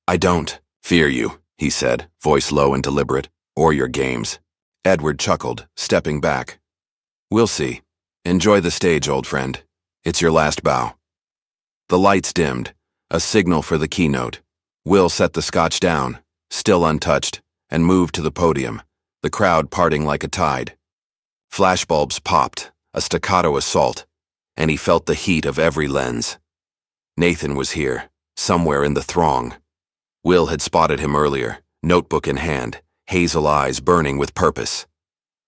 "I don't fear you," he said, voice low and deliberate, "or your games." Edward chuckled, stepping back. "We'll see. Enjoy the stage, old friend. It's your last bow." The lights dimmed, a signal for the keynote. Will set the scotch down, still untouched, and moved to the podium, the crowd parting like a tide. Flashbulbs popped, a staccato assault, and he felt the heat of every lens. Nathan was here, somewhere in the throng. Will had spotted him earlier, notebook in hand, hazel eyes burning with purpose.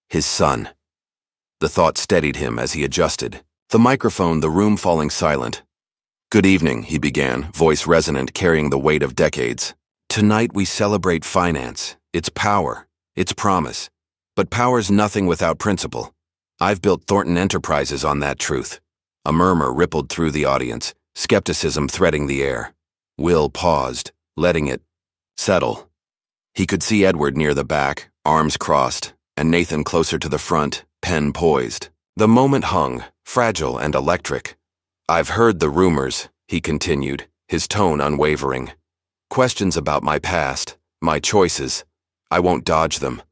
His son. The thought steadied him as he adjusted. The microphone, the room falling silent. "Good evening," he began, voice resonant, carrying the weight of decades. "Tonight we celebrate finance, its power, its promise. But power's nothing without principle. I've built Thornton Enterprises on that truth." A murmur rippled through the audience, skepticism threading the air. Will paused, letting it settle. He could see Edward near the back, arms crossed, and Nathan closer to the front, pen poised. The moment hung, fragile and electric. "I've heard the rumors," he continued, his tone unwavering. "Questions about my past, my choices. I won't dodge them.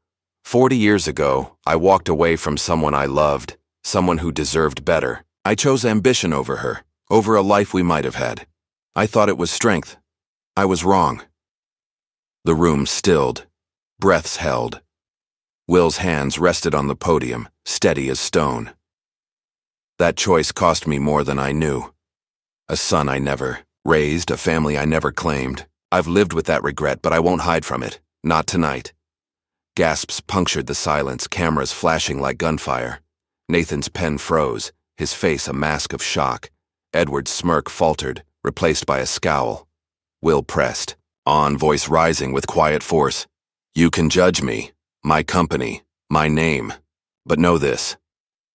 40 years ago, I walked away from someone I loved, someone who deserved better. I chose ambition over her, over a life we might have had. I thought it was strength. I was wrong." The room stilled, breaths held. Will's hands rested on the podium, steady as stone. "That choice cost me more than I knew. A son I never raised, a family I never claimed. I've lived with that regret, but I won't hide from it. Not tonight." Gasps punctured the silence, cameras flashing like gunfire. Nathan's pen froze, his face a mask of shock. Edward's smirk faltered, replaced by a scowl. Will pressed, on, voice rising with quiet force. You can judge me, my company, my name. But know this.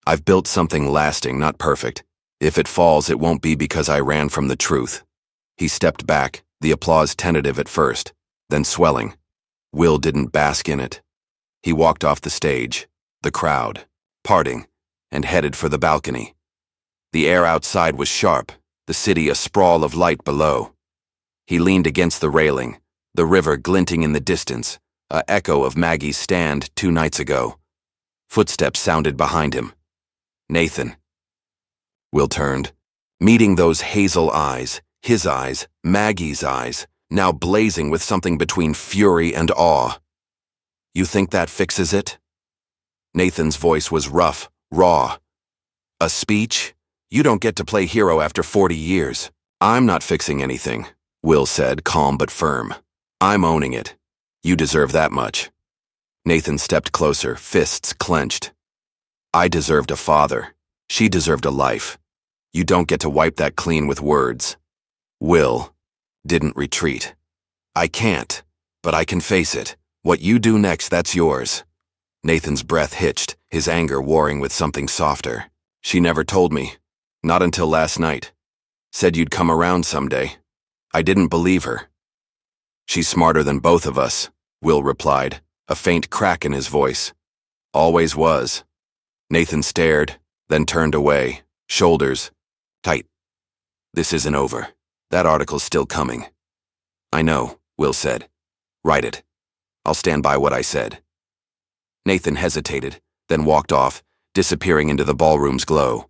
I've built something lasting, not perfect. If it falls, it won't be because I ran from the truth. He stepped back, the applause tentative at first, then swelling. Will didn't bask in it. He walked off the stage, the crowd, parting, and headed for the balcony. The air outside was sharp, the city a sprawl of light below. He leaned against the railing, the river glinting in the distance, a echo of Maggie's stand 2 nights ago. Footsteps sounded behind him. Nathan. Will turned, meeting those hazel eyes, his eyes, Maggie's eyes, now blazing with something between fury and awe. You think that fixes it? Nathan's voice was rough, raw. A speech? You don't get to play hero after 40 years. I'm not fixing anything, Will said, calm but firm. I'm owning it. You deserve that much. Nathan stepped closer, fists clenched. I deserved a father. She deserved a life. You don't get to wipe that clean with words. Will didn't retreat. I can't, but I can face it. What you do next, that's yours. Nathan's breath hitched, his anger warring with something softer. She never told me. Not until last night. Said you'd come around someday. I didn't believe her. She's smarter than both of us, Will replied, a faint crack in his voice. Always was. Nathan stared, then turned away, shoulders tight. This isn't over. That article's still coming. I know, Will said. Write it. I'll stand by what I said. Nathan hesitated, then walked off, disappearing into the ballroom's glow.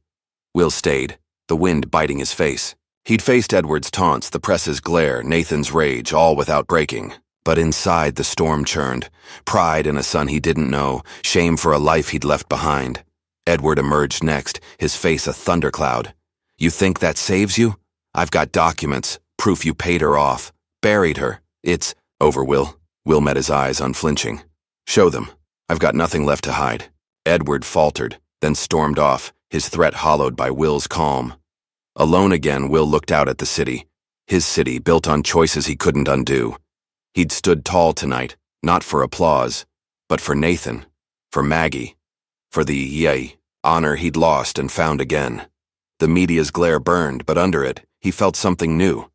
Will stayed, the wind biting his face. He'd faced Edward's taunts, the press's glare, Nathan's rage, all without breaking. But inside the storm churned, pride in a son he didn't know, shame for a life he'd left behind. Edward emerged next, his face a thundercloud. You think that saves you? I've got documents, proof you paid her off, buried her. It's over, Will. Will met his eyes, unflinching. Show them. I've got nothing left to hide. Edward faltered, then stormed off, his threat hollowed by Will's calm. Alone again, Will looked out at the city. His city, built on choices he couldn't undo. He'd stood tall tonight, not for applause, but for Nathan, for Maggie, for the honor he'd lost and found again. The media's glare burned, but under it, he felt something new.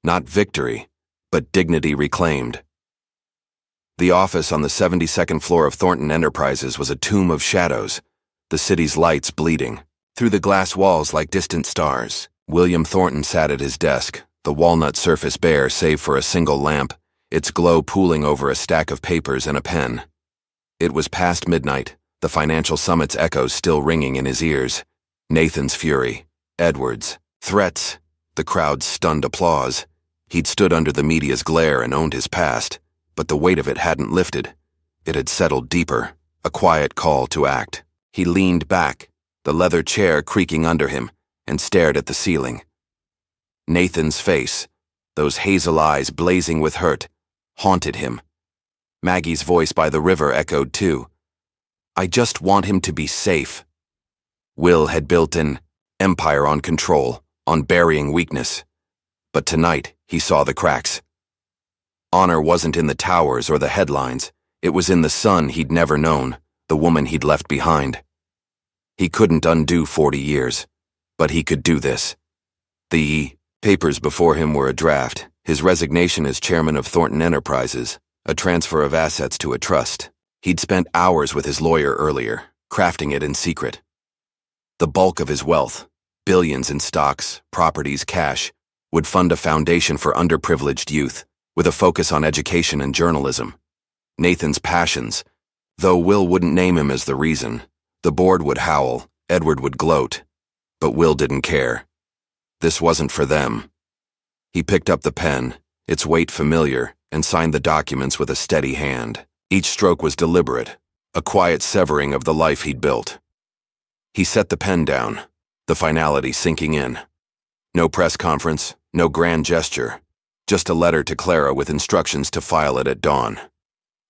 Not victory, but dignity reclaimed. The office on the 72nd floor of Thornton Enterprises was a tomb of shadows, the city's lights bleeding. Through the glass walls like distant stars, William Thornton sat at his desk, the walnut surface bare save for a single lamp, its glow pooling over a stack of papers and a pen. It was past midnight, the financial summit's echoes still ringing in his ears. Nathan's fury, Edward's, threats, the crowd's stunned applause. He'd stood under the media's glare and owned his past, but the weight of it hadn't lifted. It had settled deeper, a quiet call to act. He leaned back, the leather chair creaking under him, and stared at the ceiling. Nathan's face, those hazel eyes blazing with hurt, haunted him. Maggie's voice by the river echoed too. I just want him to be safe. Will had built an empire on control, on burying weakness. But tonight, he saw the cracks. Honor wasn't in the towers or the headlines. It was in the son he'd never known, the woman he'd left behind. He couldn't undo 40 years, but he could do this. The papers before him were a draft, his resignation as chairman of Thornton Enterprises, a transfer of assets to a trust. He'd spent hours with his lawyer earlier, crafting it in secret. The bulk of his wealth, billions in stocks, properties, cash, would fund a foundation for underprivileged youth, with a focus on education and journalism. Nathan's passions, though Will wouldn't name him as the reason. The board would howl, Edward would gloat, but Will didn't care. This wasn't for them. He picked up the pen, its weight familiar, and signed the documents with a steady hand. Each stroke was deliberate, a quiet severing of the life he'd built. He set the pen down, the finality sinking in. No press conference, no grand gesture, just a letter to Clara with instructions to file it at dawn.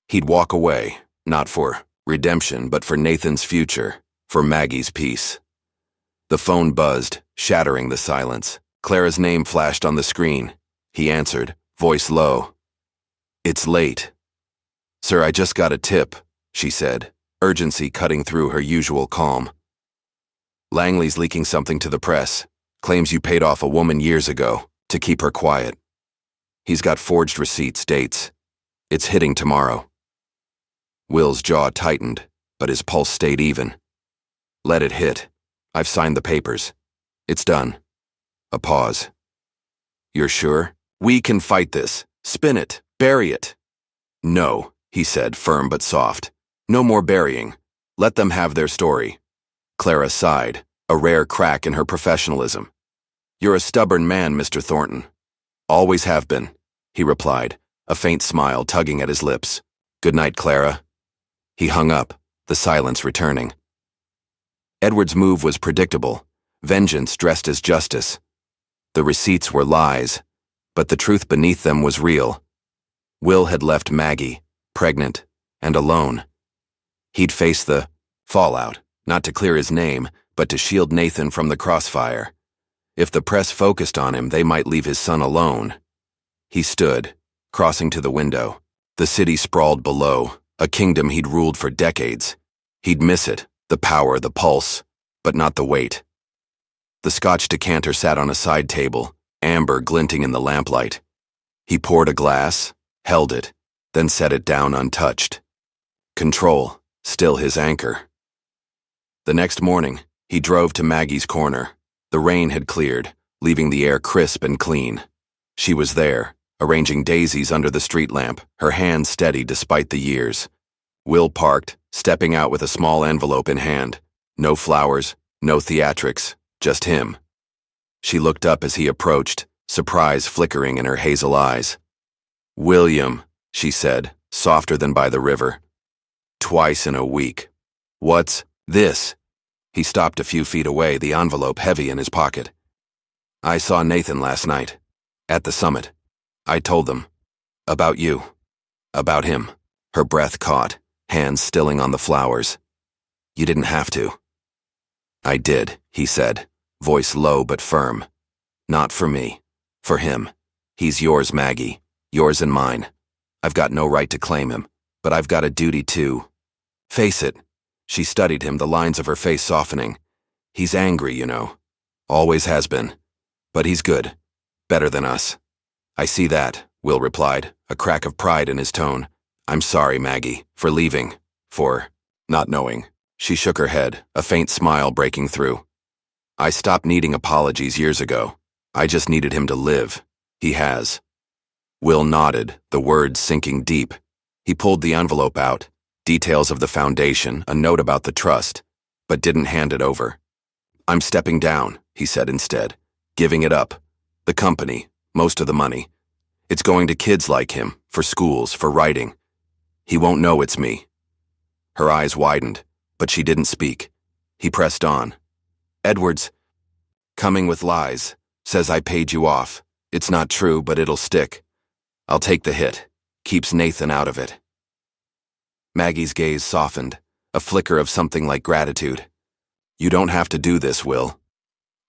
He'd walk away, not for redemption, but for Nathan's future, For Maggie's peace. The phone buzzed, shattering the silence. Clara's name flashed on the screen. He answered, voice low. It's late. Sir, I just got a tip, she said, urgency cutting through her usual calm. Langley's leaking something to the press. Claims you paid off a woman years ago to keep her quiet. He's got forged receipts, dates. It's hitting tomorrow. Will's jaw tightened, but his pulse stayed even. Let it hit. I've signed the papers. It's done. A pause. You're sure? We can fight this. Spin it. Bury it. No, he said, firm but soft. No more burying. Let them have their story. Clara sighed, a rare crack in her professionalism. You're a stubborn man, Mr. Thornton. Always have been, he replied, a faint smile tugging at his lips. Good night, Clara. He hung up, the silence returning. Edward's move was predictable, vengeance dressed as justice. The receipts were lies, but the truth beneath them was real. Will had left Maggie, pregnant, and alone. He'd face the fallout, not to clear his name, but to shield Nathan from the crossfire. If the press focused on him, they might leave his son alone. He stood, crossing to the window. The city sprawled below, a kingdom he'd ruled for decades. He'd miss it, the power, the pulse, but not the weight. The Scotch decanter sat on a side table, amber glinting in the lamplight. He poured a glass, held it, then set it down untouched. Control, still his anchor. The next morning, he drove to Maggie's corner. The rain had cleared, leaving the air crisp and clean. She was there, arranging daisies under the street lamp, her hands steady despite the years. Will parked, stepping out with a small envelope in hand. No flowers, no theatrics, just him. She looked up as he approached, surprise flickering in her hazel eyes. William, she said, softer than by the river. Twice in a week. What's this? He stopped a few feet away, the envelope heavy in his pocket. I saw Nathan last night. At the summit. I told them. About you. About him. Her breath caught, hands stilling on the flowers. You didn't have to. I did, he said, voice low but firm. Not for me. For him. He's yours, Maggie. Yours and mine. I've got no right to claim him, but I've got a duty to face it. She studied him, the lines of her face softening. He's angry, you know. Always has been. But he's good. Better than us. I see that, Will replied, a crack of pride in his tone. I'm sorry, Maggie, for leaving. For not knowing. She shook her head, a faint smile breaking through. I stopped needing apologies years ago. I just needed him to live. He has. Will nodded, the words sinking deep. He pulled the envelope out. Details of the foundation, a note about the trust, but didn't hand it over. I'm stepping down, he said instead, giving it up. The company, most of the money. It's going to kids like him, for schools, for writing. He won't know it's me. Her eyes widened, but she didn't speak. He pressed on. Edwards, coming with lies, says I paid you off. It's not true, but it'll stick. I'll take the hit. Keeps Nathan out of it. Maggie's gaze softened, a flicker of something like gratitude. You don't have to do this, Will.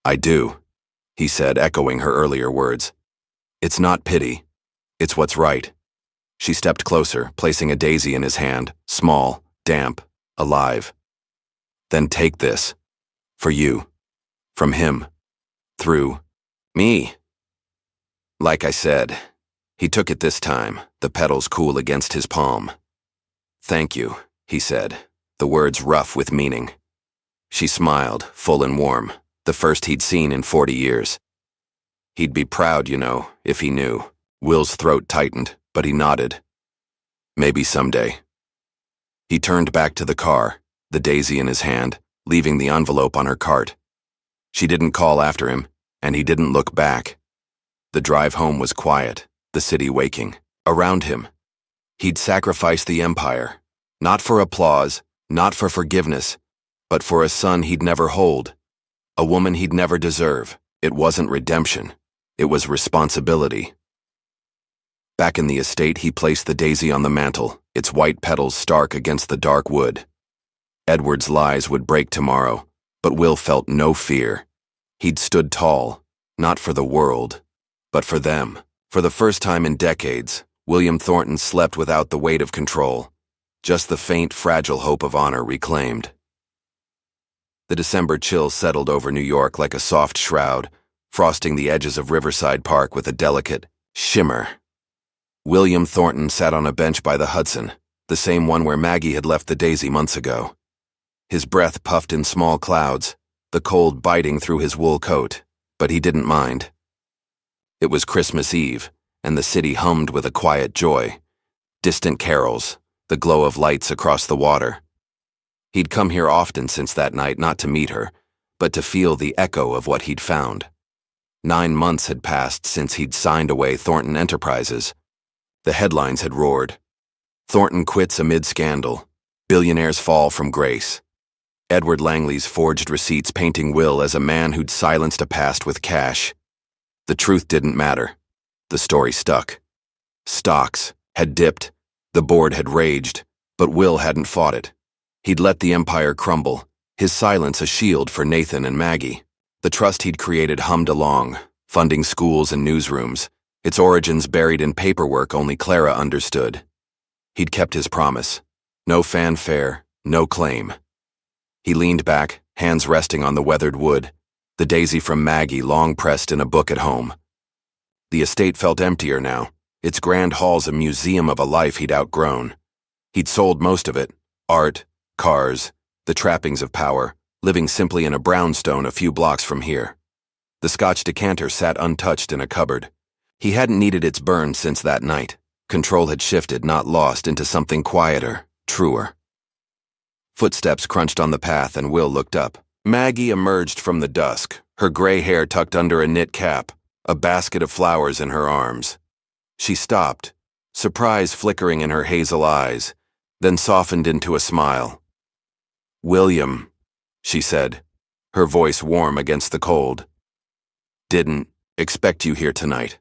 I do, he said, echoing her earlier words. It's not pity. It's what's right. She stepped closer, placing a daisy in his hand, small, damp, alive. Then take this. For you. From him. Through me. Like I said, he took it this time, the petals cool against his palm. Thank you, he said, the words rough with meaning. She smiled, full and warm, the first he'd seen in 40 years. He'd be proud, you know, if he knew. Will's throat tightened, but he nodded. Maybe someday. He turned back to the car, the daisy in his hand, leaving the envelope on her cart. She didn't call after him, and he didn't look back. The drive home was quiet, the city waking. Around him, he'd sacrificed the empire, not for applause, not for forgiveness, but for a son he'd never hold, a woman he'd never deserve. It wasn't redemption, it was responsibility. Back in the estate, he placed the daisy on the mantel, its white petals stark against the dark wood. Edward's lies would break tomorrow, but Will felt no fear. He'd stood tall, not for the world, but for them. For the first time in decades, William Thornton slept without the weight of control, just the faint, fragile hope of honor reclaimed. The December chill settled over New York like a soft shroud, frosting the edges of Riverside Park with a delicate shimmer. William Thornton sat on a bench by the Hudson, the same one where Maggie had left the Daisy months ago. His breath puffed in small clouds, the cold biting through his wool coat, but he didn't mind. It was Christmas Eve, and the city hummed with a quiet joy. Distant carols, the glow of lights across the water. He'd come here often since that night not to meet her, but to feel the echo of what he'd found. 9 months had passed since he'd signed away Thornton Enterprises. The headlines had roared. Thornton quits amid scandal. Billionaires fall from grace. Edward Langley's forged receipts painting Will as a man who'd silenced a past with cash. The truth didn't matter. The story stuck. Stocks had dipped. The board had raged, but Will hadn't fought it. He'd let the empire crumble, his silence a shield for Nathan and Maggie. The trust he'd created hummed along, funding schools and newsrooms, its origins buried in paperwork only Clara understood. He'd kept his promise. No fanfare, no claim. He leaned back, hands resting on the weathered wood, the daisy from Maggie long pressed in a book at home. The estate felt emptier now, its grand halls a museum of a life he'd outgrown. He'd sold most of it, art, cars, the trappings of power, living simply in a brownstone a few blocks from here. The Scotch decanter sat untouched in a cupboard. He hadn't needed its burn since that night. Control had shifted, not lost, into something quieter, truer. Footsteps crunched on the path and Will looked up. Maggie emerged from the dusk, her gray hair tucked under a knit cap, a basket of flowers in her arms. She stopped, surprise flickering in her hazel eyes, then softened into a smile. "William," she said, her voice warm against the cold. "Didn't expect you here tonight."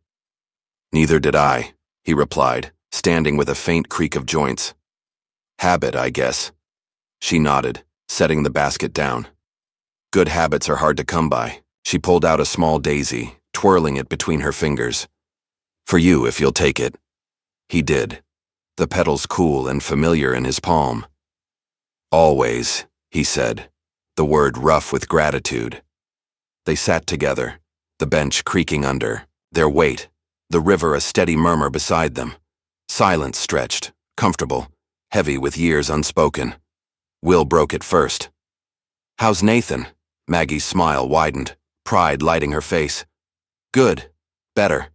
"Neither did I," he replied, standing with a faint creak of joints. "Habit, I guess." She nodded, setting the basket down. Good habits are hard to come by. She pulled out a small daisy, twirling it between her fingers. "For you, if you'll take it." He did, the petals cool and familiar in his palm. "Always," he said, the word rough with gratitude. They sat together, the bench creaking under, their weight, the river a steady murmur beside them. Silence stretched, comfortable, heavy with years unspoken. Will broke it first. "How's Nathan?" Maggie's smile widened, pride lighting her face. "Good. Better.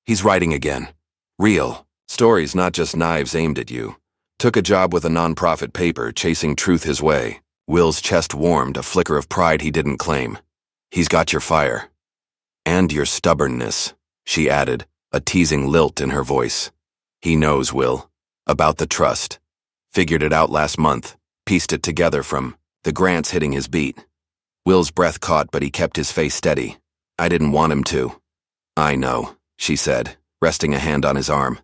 He's writing again. Real. Stories, not just knives aimed at you. Took a job with a nonprofit paper, chasing truth his way." Will's chest warmed, a flicker of pride he didn't claim. "He's got your fire. And your stubbornness," she added, a teasing lilt in her voice. "He knows, Will. About the trust. Figured it out last month, pieced it together from the grants hitting his beat." Will's breath caught, but he kept his face steady. "I didn't want him to." "I know," she said, resting a hand on his arm.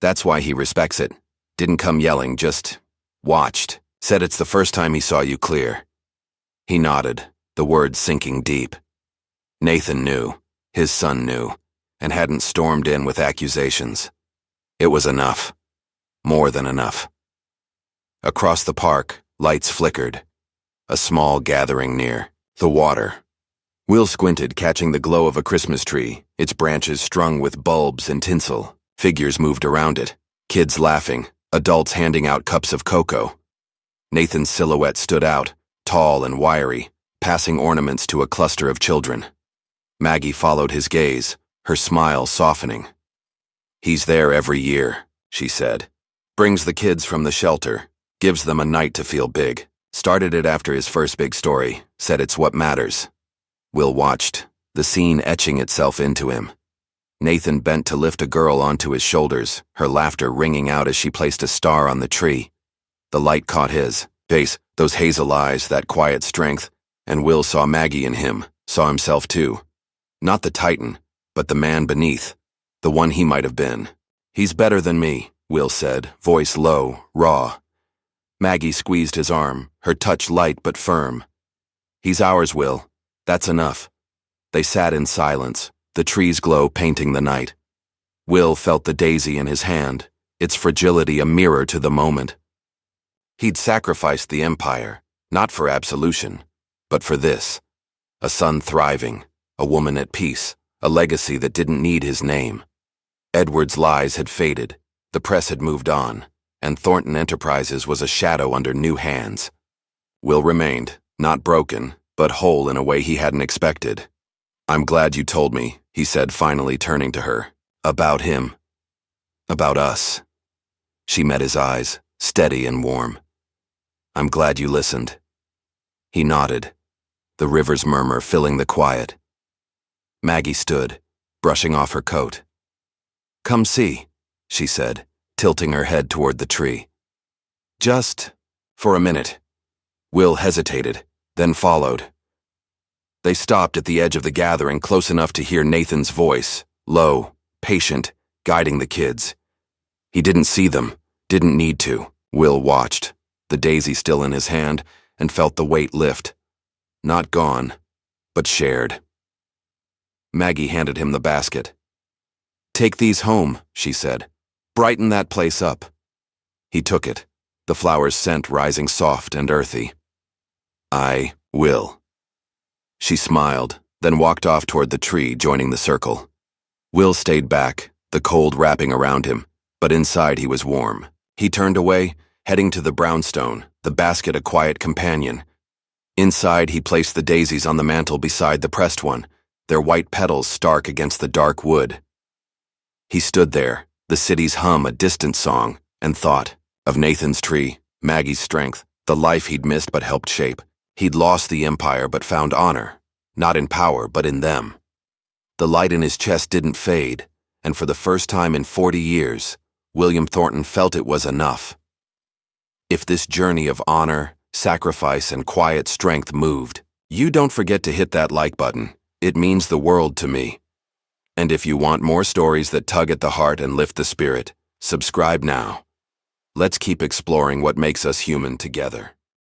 "That's why he respects it. Didn't come yelling, just watched. Said it's the first time he saw you clear." He nodded, the words sinking deep. Nathan knew, his son knew, and hadn't stormed in with accusations. It was enough. More than enough. Across the park, lights flickered. A small gathering near the water. Will squinted, catching the glow of a Christmas tree, its branches strung with bulbs and tinsel. Figures moved around it, kids laughing, adults handing out cups of cocoa. Nathan's silhouette stood out, tall and wiry, passing ornaments to a cluster of children. Maggie followed his gaze, her smile softening. "He's there every year," she said. "Brings the kids from the shelter, gives them a night to feel big. Started it after his first big story, said it's what matters." Will watched, the scene etching itself into him. Nathan bent to lift a girl onto his shoulders, her laughter ringing out as she placed a star on the tree. The light caught his face, those hazel eyes, that quiet strength, and Will saw Maggie in him, saw himself too. Not the titan, but the man beneath, the one he might have been. "He's better than me," Will said, voice low, raw. Maggie squeezed his arm, her touch light but firm. He's ours, Will. That's enough. They sat in silence, the trees' glow painting the night. Will felt the daisy in his hand, its fragility a mirror to the moment. He'd sacrificed the empire, not for absolution, but for this. A son thriving, a woman at peace, a legacy that didn't need his name. Edward's lies had faded, the press had moved on, and Thornton Enterprises was a shadow under new hands. Will remained, not broken, but whole in a way he hadn't expected. "I'm glad you told me," he said, finally turning to her. "About him. About us." She met his eyes, steady and warm. "I'm glad you listened." He nodded, the river's murmur filling the quiet. Maggie stood, brushing off her coat. "Come see," she said, tilting her head toward the tree. "Just for a minute." Will hesitated, then followed. They stopped at the edge of the gathering, close enough to hear Nathan's voice, low, patient, guiding the kids. He didn't see them, didn't need to. Will watched, the daisy still in his hand, and felt the weight lift. Not gone, but shared. Maggie handed him the basket. "Take these home," she said. "Brighten that place up." He took it, the flower's scent rising soft and earthy. "I will." She smiled, then walked off toward the tree, joining the circle. Will stayed back, the cold wrapping around him, but inside he was warm. He turned away, heading to the brownstone, the basket a quiet companion. Inside, he placed the daisies on the mantel beside the pressed one, their white petals stark against the dark wood. He stood there, the city's hum a distant song, and thought of Nathan's tree, Maggie's strength, the life he'd missed but helped shape. He'd lost the empire but found honor, not in power but in them. The light in his chest didn't fade, and for the first time in 40 years, William Thornton felt it was enough. If this journey of honor, sacrifice, and quiet strength moved, you don't forget to hit that like button. It means the world to me. And if you want more stories that tug at the heart and lift the spirit, subscribe now. Let's keep exploring what makes us human together.